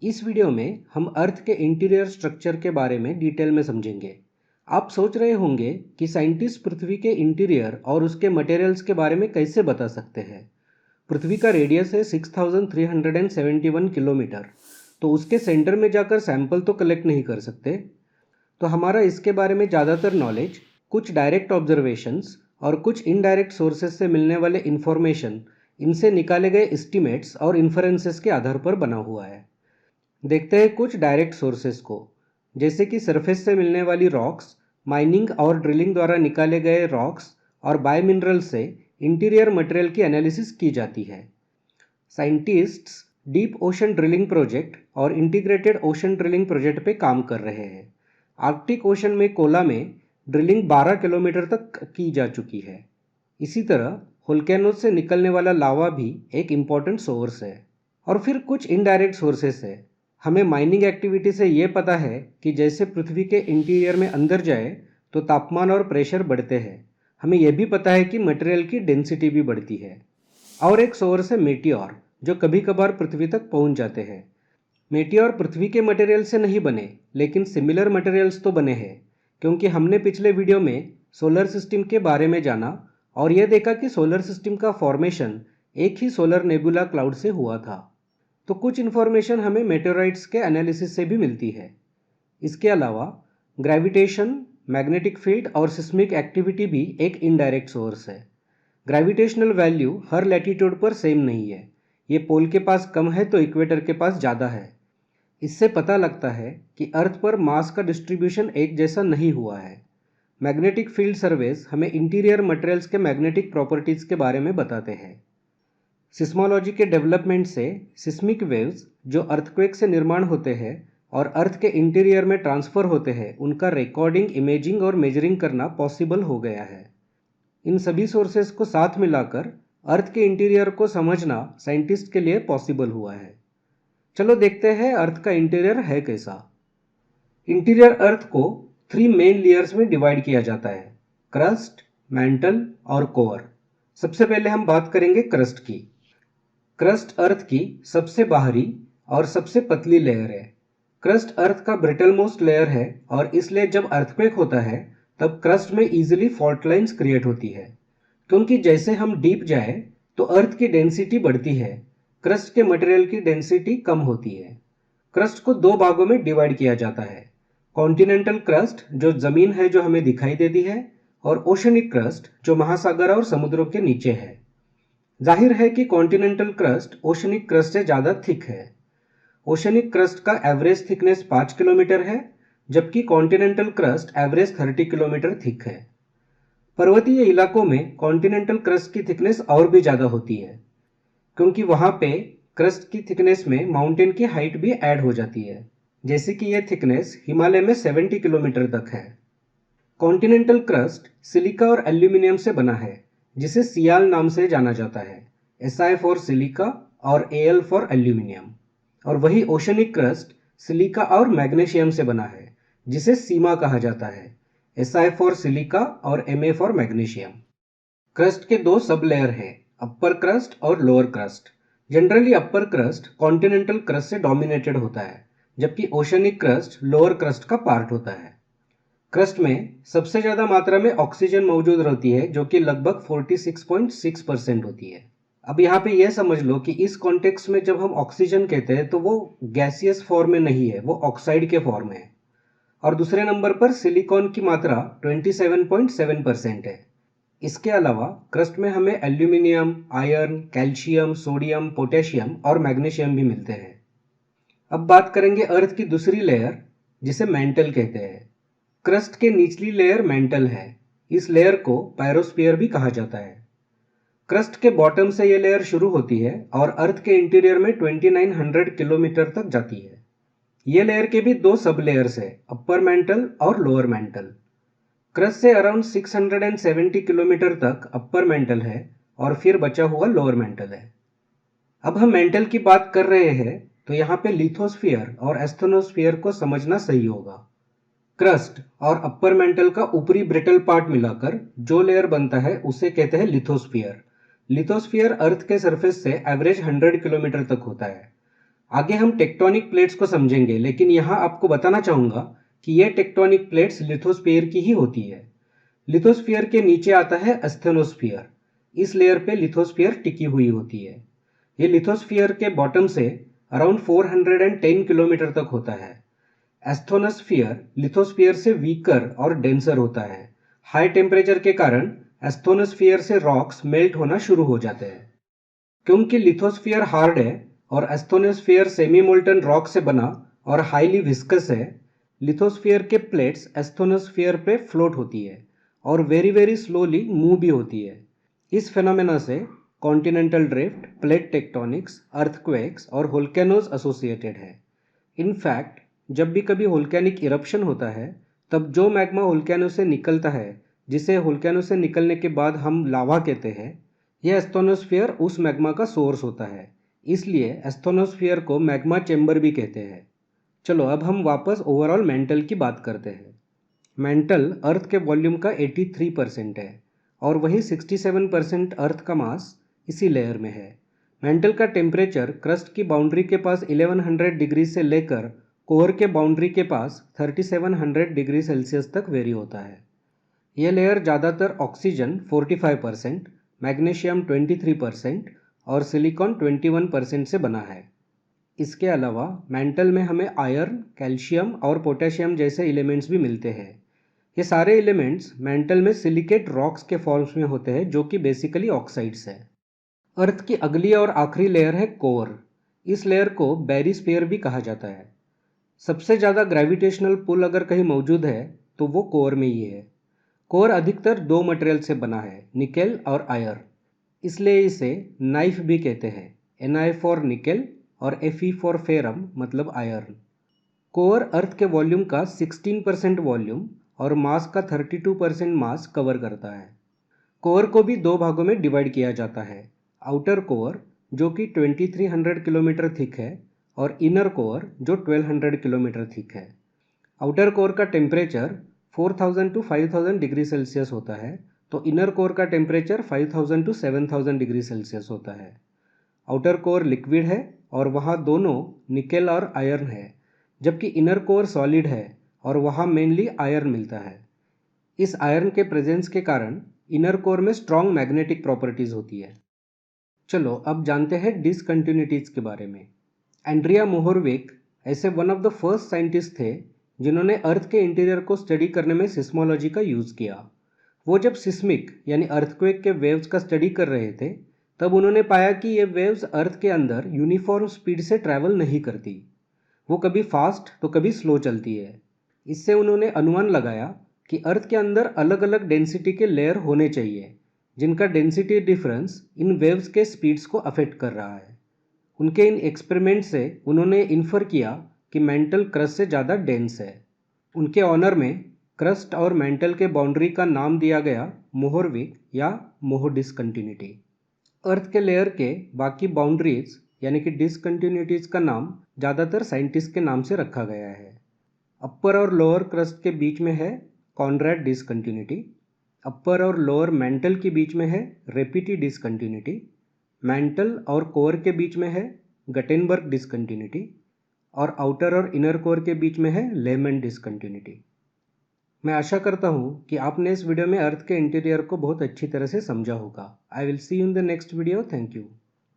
इस वीडियो में हम अर्थ के इंटीरियर स्ट्रक्चर के बारे में डिटेल में समझेंगे। आप सोच रहे होंगे कि साइंटिस्ट पृथ्वी के इंटीरियर और उसके मटेरियल्स के बारे में कैसे बता सकते हैं। पृथ्वी का रेडियस है 6371 किलोमीटर, तो उसके सेंटर में जाकर सैंपल तो कलेक्ट नहीं कर सकते। तो हमारा इसके बारे में ज़्यादातर नॉलेज कुछ डायरेक्ट ऑब्जर्वेशंस और कुछ इनडायरेक्ट सोर्सेस से मिलने वाले इंफॉर्मेशन, इनसे निकाले गए एस्टिमेट्स और इन्फरेंसेस के आधार पर बना हुआ है। देखते हैं कुछ डायरेक्ट सोर्सेस को, जैसे कि सरफेस से मिलने वाली रॉक्स, माइनिंग और ड्रिलिंग द्वारा निकाले गए रॉक्स और बायो मिनरल से इंटीरियर मटेरियल की एनालिसिस की जाती है। Scientists deep ocean drilling project और इंटीग्रेटेड ओशन ड्रिलिंग प्रोजेक्ट पे काम कर रहे हैं। आर्कटिक ओशन में कोला में ड्रिलिंग 12 किलोमीटर तक की जा चुकी है। इसी तरह वोल्केनोज से निकलने वाला लावा भी एक इम्पॉर्टेंट सोर्स है। और फिर कुछ इनडायरेक्ट सोर्सेस है। हमें माइनिंग एक्टिविटी से ये पता है कि जैसे पृथ्वी के इंटीरियर में अंदर जाए तो तापमान और प्रेशर बढ़ते हैं। हमें यह भी पता है कि मटेरियल की डेंसिटी भी बढ़ती है। और एक सोर्स है मेटियोर, जो कभी कभार पृथ्वी तक पहुंच जाते हैं। मेटियोर पृथ्वी के मटेरियल से नहीं बने, लेकिन सिमिलर मटेरियल्स तो बने हैं, क्योंकि हमने पिछले वीडियो में सोलर सिस्टम के बारे में जाना और यह देखा कि सोलर सिस्टम का फॉर्मेशन एक ही सोलर नेबुला क्लाउड से हुआ था। तो कुछ इन्फॉर्मेशन हमें मेटेओराइट्स के एनालिसिस से भी मिलती है। इसके अलावा ग्रेविटेशन, मैग्नेटिक फील्ड और सिस्मिक एक्टिविटी भी एक इनडायरेक्ट सोर्स है। ग्रेविटेशनल वैल्यू हर लैटिट्यूड पर सेम नहीं है। ये पोल के पास कम है तो इक्वेटर के पास ज़्यादा है। इससे पता लगता है कि अर्थ पर मास का डिस्ट्रीब्यूशन एक जैसा नहीं हुआ है। मैग्नेटिक फील्ड सर्वेस हमें इंटीरियर मटेरियल्स के मैग्नेटिक प्रॉपर्टीज़ के बारे में बताते हैं। सिस्मोलॉजी के डेवलपमेंट से सिस्मिक वेव्स जो अर्थक्वेक से निर्माण होते हैं और अर्थ के इंटीरियर में ट्रांसफ़र होते हैं, उनका रिकॉर्डिंग, इमेजिंग और मेजरिंग करना पॉसिबल हो गया है। इन सभी सोर्सेस को साथ मिलाकर अर्थ के इंटीरियर को समझना साइंटिस्ट के लिए पॉसिबल हुआ है। चलो देखते हैं अर्थ का इंटीरियर है कैसा। इंटीरियर अर्थ को 3 मेन लेयर्स में डिवाइड किया जाता है: क्रस्ट, मैंटल और कोर। सबसे पहले हम बात करेंगे क्रस्ट की। क्रस्ट अर्थ की सबसे बाहरी और सबसे पतली लेयर है। क्रस्ट अर्थ का ब्रिटल मोस्ट लेयर है और इसलिए जब अर्थक्वेक होता है तब क्रस्ट में इजीली फॉल्ट लाइंस क्रिएट होती है, क्योंकि जैसे हम डीप जाए तो अर्थ की डेंसिटी बढ़ती है, क्रस्ट के मटेरियल की डेंसिटी कम होती है। क्रस्ट को 2 भागों में डिवाइड किया जाता है: कॉन्टिनेंटल क्रस्ट जो जमीन है जो हमें दिखाई देती है, और ओशनिक क्रस्ट जो महासागर और समुद्रों के नीचे है। जाहिर है कि कॉन्टिनेंटल क्रस्ट ओशनिक क्रस्ट से ज़्यादा थिक है। ओशनिक क्रस्ट का एवरेज थिकनेस 5 किलोमीटर है, जबकि continental crust average 30 kilometre thick है। पर्वतीय इलाकों में कॉन्टिनेंटल क्रस्ट की थिकनेस और भी ज़्यादा होती है, क्योंकि वहाँ पे क्रस्ट की थिकनेस में माउंटेन की हाइट भी ऐड हो जाती है, जैसे कि यह थिकनेस हिमालय में 70 किलोमीटर तक है। कॉन्टिनेंटल क्रस्ट सिलिका और एल्यूमिनियम से बना है, जिसे सियाल नाम से जाना जाता है। Si फॉर सिलिका और Al फॉर एल्यूमिनियम। और वही ओशनिक क्रस्ट सिलिका और मैग्नीशियम से बना है, जिसे सीमा कहा जाता है। Si फॉर सिलिका और Ma फॉर मैग्नीशियम। क्रस्ट के 2 सब लेयर हैं, अपर क्रस्ट और लोअर क्रस्ट। जनरली अपर क्रस्ट कॉन्टिनेंटल क्रस्ट से डोमिनेटेड होता है, जबकि ओशनिक क्रस्ट लोअर क्रस्ट का पार्ट होता है। क्रस्ट में सबसे ज़्यादा मात्रा में ऑक्सीजन मौजूद रहती है, जो कि लगभग 46.6% होती है। अब यहाँ पे यह समझ लो कि इस कॉन्टेक्स्ट में जब हम ऑक्सीजन कहते हैं तो वो गैसियस फॉर्म में नहीं है, वो ऑक्साइड के फॉर्म में है। और दूसरे नंबर पर सिलिकॉन की मात्रा 27.7% है। इसके अलावा क्रस्ट में हमें aluminium, iron, calcium, sodium, potassium और मैग्नीशियम भी मिलते हैं। अब बात करेंगे अर्थ की दूसरी लेयर, जिसे मैंटल कहते हैं। क्रस्ट के निचली लेयर मैंटल है। इस लेयर को पायरोस्फीयर भी कहा जाता है। क्रस्ट के बॉटम से यह लेयर शुरू होती है और अर्थ के इंटीरियर में 2900 किलोमीटर तक जाती है। ये लेयर के भी 2 सब लेयर्स है, अपर मैंटल और लोअर मैंटल। क्रस्ट से अराउंड 670 किलोमीटर तक अपर मैंटल है और फिर बचा हुआ लोअर मैंटल है। अब हम मैंटल की बात कर रहे हैं तो यहाँ पे लिथोस्फीयर और एस्थेनोस्फीयर को समझना सही होगा। क्रस्ट और अपर मैंटल का ऊपरी ब्रिटल पार्ट मिलाकर जो लेयर बनता है उसे कहते हैं लिथोस्फीयर। लिथोस्फीयर अर्थ के सरफेस से एवरेज 100 किलोमीटर तक होता है। आगे हम टेक्टोनिक प्लेट्स को समझेंगे, लेकिन यहाँ आपको बताना चाहूँगा कि ये टेक्टोनिक प्लेट्स लिथोस्फीयर की ही होती है। लिथोस्फीयर के नीचे आता है एस्थेनोस्फीयर। इस लेयर पे लिथोस्फीयर टिकी हुई होती है। ये लिथोस्फीयर के बॉटम से अराउंड 410 किलोमीटर तक होता है। एस्थोनोस्फीयर लिथोस्फीयर से वीकर और डेंसर होता है। हाई टेम्परेचर के कारण एस्थोनोस्फीयर से रॉक्स मेल्ट होना शुरू हो जाते हैं। क्योंकि लिथोस्फीयर हार्ड है और एस्थोनोस्फीयर सेमी मोल्टन रॉक से बना और हाईली विस्कस है, लिथोस्फीयर के प्लेट्स एस्थोनोस्फीयर पे फ्लोट होती है और वेरी वेरी स्लोली मूव भी होती है। इस फेनोमेना से continental drift, plate tectonics, earthquakes और वोल्केनोज एसोसिएटेड है। इनफैक्ट जब भी कभी वोल्केनिक इरप्शन होता है, तब जो मैग्मा वोल्केनो से निकलता है, जिसे वोल्केनो से निकलने के बाद हम लावा कहते हैं, यह एस्थोनोस्फीयर उस मैग्मा का सोर्स होता है। इसलिए एस्थोनोस्फीयर को मैग्मा चेंबर भी कहते हैं। चलो अब हम वापस ओवरऑल मेंटल की बात करते हैं। मेंटल अर्थ के वॉल्यूम का 83% है और वही 67% अर्थ का मास इसी लेयर में है। मेंटल का टेम्परेचर क्रस्ट की बाउंड्री के पास 1100 डिग्री से लेकर कोर के बाउंड्री के पास 3700 डिग्री सेल्सियस तक वेरी होता है। यह लेयर ज़्यादातर ऑक्सीजन 45%, मैग्नीशियम 23% और सिलिकॉन 21% से बना है। इसके अलावा मेंटल में हमें आयरन, कैल्शियम और पोटेशियम जैसे एलिमेंट्स भी मिलते हैं। ये सारे एलिमेंट्स मेंटल में सिलिकेट रॉक्स के फॉर्म्स में होते हैं, जो कि बेसिकली ऑक्साइड्स है। अर्थ की अगली और आखिरी लेयर है कोर। इस लेयर को बैरिस्फीयर भी कहा जाता है। सबसे ज़्यादा ग्रेविटेशनल पुल अगर कहीं मौजूद है तो वो कोर में ही है। कोर अधिकतर दो मटेरियल से बना है, निकेल और आयर। इसलिए इसे नाइफ भी कहते हैं, Na फॉर निकेल और Fe फॉर फेरम मतलब आयरन। कोर अर्थ के वॉल्यूम का 16% वॉल्यूम और मास का 32% मास कवर करता है। कोर को भी दो भागों में डिवाइड किया जाता है, आउटर कोर जो कि 2300 किलोमीटर थिक है और इनर कोर जो 1200 किलोमीटर थिक है। आउटर कोर का टेम्परेचर 4000 टू 5000 डिग्री सेल्सियस होता है, तो इनर कोर का टेम्परेचर 5000 टू 7000 डिग्री सेल्सियस होता है। आउटर कोर लिक्विड है और वहाँ दोनों निकेल और आयरन है, जबकि इनर कोर सॉलिड है और वहाँ मेनली आयरन मिलता है। इस आयरन के प्रेजेंस के कारण इनर कोर में स्ट्रॉन्ग मैग्नेटिक प्रॉपर्टीज होती है। चलो अब जानते हैं डिसकंटिन्यूटीज के बारे में। एंड्रिया मोहरविक ऐसे one of the first scientist थे जिन्होंने अर्थ के इंटीरियर को स्टडी करने में सिस्मोलॉजी का यूज़ किया। वो जब सिस्मिक यानी अर्थक्वेक के वेव्स का स्टडी कर रहे थे, तब उन्होंने पाया कि ये वेव्स अर्थ के अंदर यूनिफॉर्म स्पीड से ट्रैवल नहीं करती। वो कभी फास्ट तो कभी स्लो चलती है। इससे उन्होंने अनुमान लगाया कि अर्थ के अंदर अलग अलग डेंसिटी के लेयर होने चाहिए, जिनका डेंसिटी डिफरेंस इन वेव्स के स्पीड्स को अफेक्ट कर रहा है। उनके इन एक्सपेरिमेंट से उन्होंने इन्फर किया कि मेंटल क्रस्ट से ज़्यादा डेंस है। उनके ऑनर में क्रस्ट और मेंटल के बाउंड्री का नाम दिया गया मोहरविक या मोह डिसकंटिन्यूटी। अर्थ के लेयर के बाकी बाउंड्रीज यानी कि डिसकंटिन्यूटीज का नाम ज़्यादातर साइंटिस्ट के नाम से रखा गया है। अपर और लोअर क्रस्ट के बीच में है कॉनरैड डिसकंटिन्यूटी। अपर और लोअर मेंटल के बीच में है रेपिटी डिसकंटिन्यूटी। मेंटल और कोर के बीच में है गटेनबर्ग डिसकंटिन्यूटी और आउटर और इनर कोर के बीच में है लेमन डिसकंटिन्यूटी। मैं आशा करता हूँ कि आपने इस वीडियो में अर्थ के इंटीरियर को बहुत अच्छी तरह से समझा होगा। I will see you in the next video. Thank you.